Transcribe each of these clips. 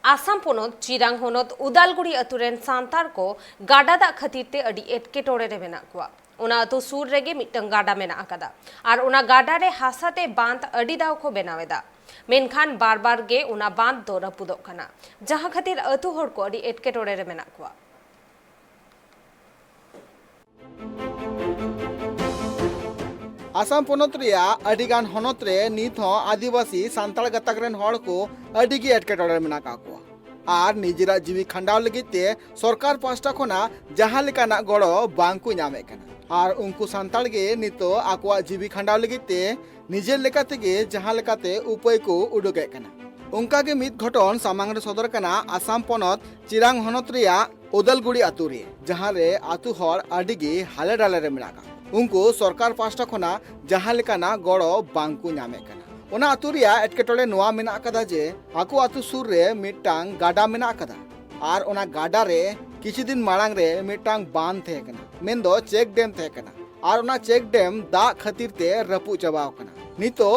आसाम पोनोत चिरांग होनोत उदालगुड़ी अतुरेन सांतार को गाडा दा खातिर ते अडी एटकेटोरे रे मेना कुआ ओना अतु सूर रेगे मिटंग गाडा मेना आकादा आर ओना गाडा रे हासाते बांध अडी दाव को बेनावेदा मेनखान बार बार गे ओना बांध दो रपुदोग कना जहां खातिर अतु होड़ को अडी एटकेटोरे रे मेना कुआ। आसाम पोनोत रिया अडिगान होनोत रे नित हो आदिवासी सांताल गतक रेन हड़ को अडिगी एटकेटोरे मेना का को आर निजरा जीवी खंडाव लगिते सरकार पास्टा खोना जहां लेकाना गड़ो बांकु ᱧᱟᱢᱮ कना आर उनको सांताल गे नितो आकुआ जीवी खंडाव लगिते निजे लेकाते गे जहां लेकाते उपाय को उडुगे कना उनका के मित घटन सामांग रे सदर कना आसाम पोनोत चिरांग होनोत रिया उदलगुड़ी आतु रे जहां रे आतु हड़ अडिगी हाले डाले रे मेना का उनको सरकार पास्टा खोना जहां लेकाना गड़ो बांकु ᱧᱟᱢᱮ कना ओना आतु रिया एटकेटोले नोआ मेना कदा जे आकु आतु सुर रे मिटांग गाडा मेना कदा आर ओना गाडा रे किछि दिन माड़ांग रे मिटांग बांध थे कना मेन दो चेक डैम थे कना आर ओना चेक डैम दा खातिर ते रपु चबाव कना नितो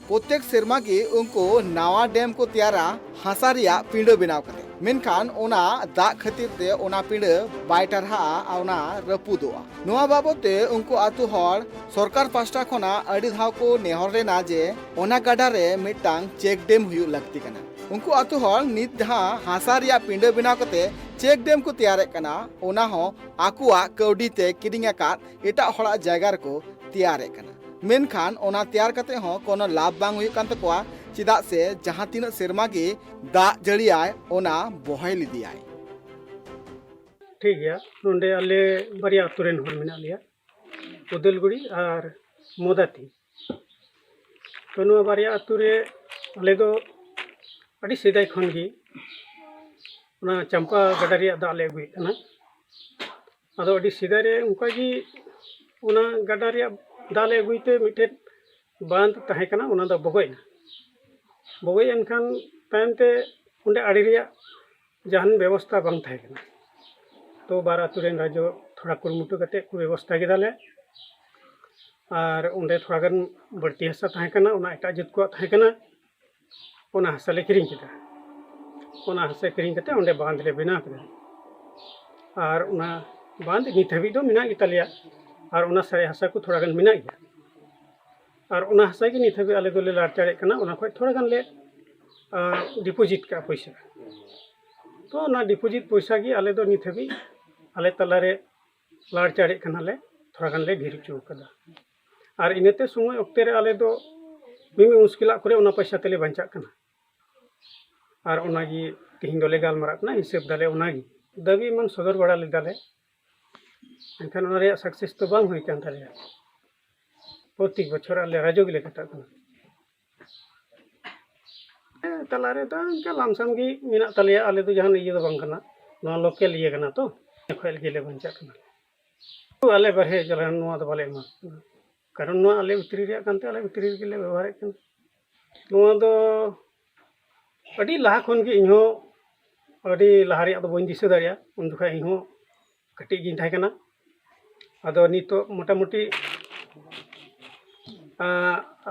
प्रत्येक सेरमा की उनको नवा डैम को तैयारा हासा रिया पिंड बनाव कते मेनखान ओना दा खातिर ते ओना पिंड बाय टरहा ओना रपुदोआ नोआ बाबते उनको आतु हड़ सरकार पास्टा खोना अड़ी धाव को नेहर रेना जे ओना गाडा रे मिटांग चेक डैम हुयु लगती कना उनको आतु हड़ नित जहां हासा रिया पिंड बनाव कते चेक डैम को तैयारे कना ओना हो आकुआ कौडी ते किडिंग आकात एटा हड़ा जायगा को तैयारे कना मेनखान ओना तैयार कते हो कोनो लाभ बांग हुयु कान तकोआ चिदा से जहां तीन सेरमा की दा जड़ियाय ओना बहाय लिदियाय। ठीक है नोंडे आले बारिया अतुरेन हर मेना लिया उदलगुड़ी और मोदाती तो नो बारिया अतुरे आले दो अड़ी सेदाय खन गी ओना चंपा गडा रिया दा ले गुई कना आदो अड़ी सेदाय रे उनका जी ओना गडा रिया दा ले गुईते मिटे बांध तहे कना ओना दा बगोयना बगोय एनखान तायमते उंडे आड़ी रिया जहान व्यवस्था बांग तहे कना तो बार आतुरेन राजो थोड़ा कुरुमुटु कते को व्यवस्था केदाले आर उंडे थोड़ा गन बढ़ती हसा तहे कना ओना एटा जित को तहे कना ओना हसा ले किरिंग केदा ओना हसा किरिंग कते उंडे बांध ले बिना केदा आर ओना बांध नित हबी दो मिना गितालिया और ओना सारे हसा को थोड़ा गन मिना गया और ओना हसा की नित हबी आले दोले लाड़ चाड़े कना ओना खय थोड़ा गन ले डिपोजिट का पैसा तो ओना डिपोजिट पैसा की आले दो नित हबी आले तलारे लाड़ चाड़े कना ले थोड़ा गन ले ढेर चो कदा और इनेते समय ओक्ते रे आले दो मिमी मुश्किला करे ओना पैसा तेले बांचा कना और ओना गी तिहिं दोले गालमारा कना हिसाब दाले ओना गी दाबी मन सदर बड़ा ले दाले एनखान ओना रे सक्सेस तो बांग हुई कान ताले प्रत्येक बछर आले राजो गिले कटा कना तलारे दा इनका लामसाम गी मिना ताले आले दो जहान इये दो बांग कना नोआ लोकल इये कना तो खोल गिले बांचा कना तो आले बरहे जला नोआ दो बाले मा कारण नोआ आले उतरी रे कानते आले उतरी गिले व्यवहार कना नोआ दो अडी लाहा खन गी इहो अडी लाहा रे दो बइन दिसे दारिया उन दुखा इहो कटी गिन थाय कना आदो नितो मोटामुटी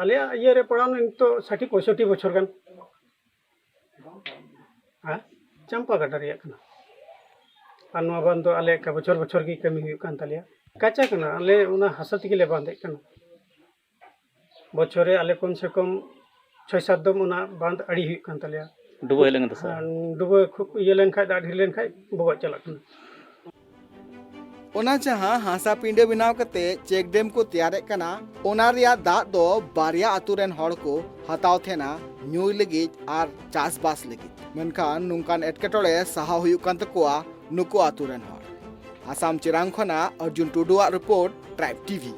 आले ये रे पड़ा नितो 60-65 बछर गान हाँ चंपा गडा रे कना और नोआ बांध आले का बछर बछर की कमी हुई कान तालिया काचा कना आले उना हसा तिगे ले बांधे कना बछरे आले कम से कम 6-7 दम उना बांध अड़ी हुई कान तालिया डुबो हेलेन दसा डुबो खूब ये लेन खाय दा ढिर लेन खाय बगो चला कना ओना जहां हासा पिंडे बनाव कते चेक डैम को तैयारे कना ओना रिया दा दो बारिया आतुरेन हड़ को हताव थेना ᱧᱩᱭ लगित आर चास बास लगित मेनखान नुंकान एटकेटोले सहा हुयु कान तकोआ नुको आतुरेन हड़ आसाम चिरांग खना अर्जुन टुडुआ रिपोर्ट ट्राइब टीवी।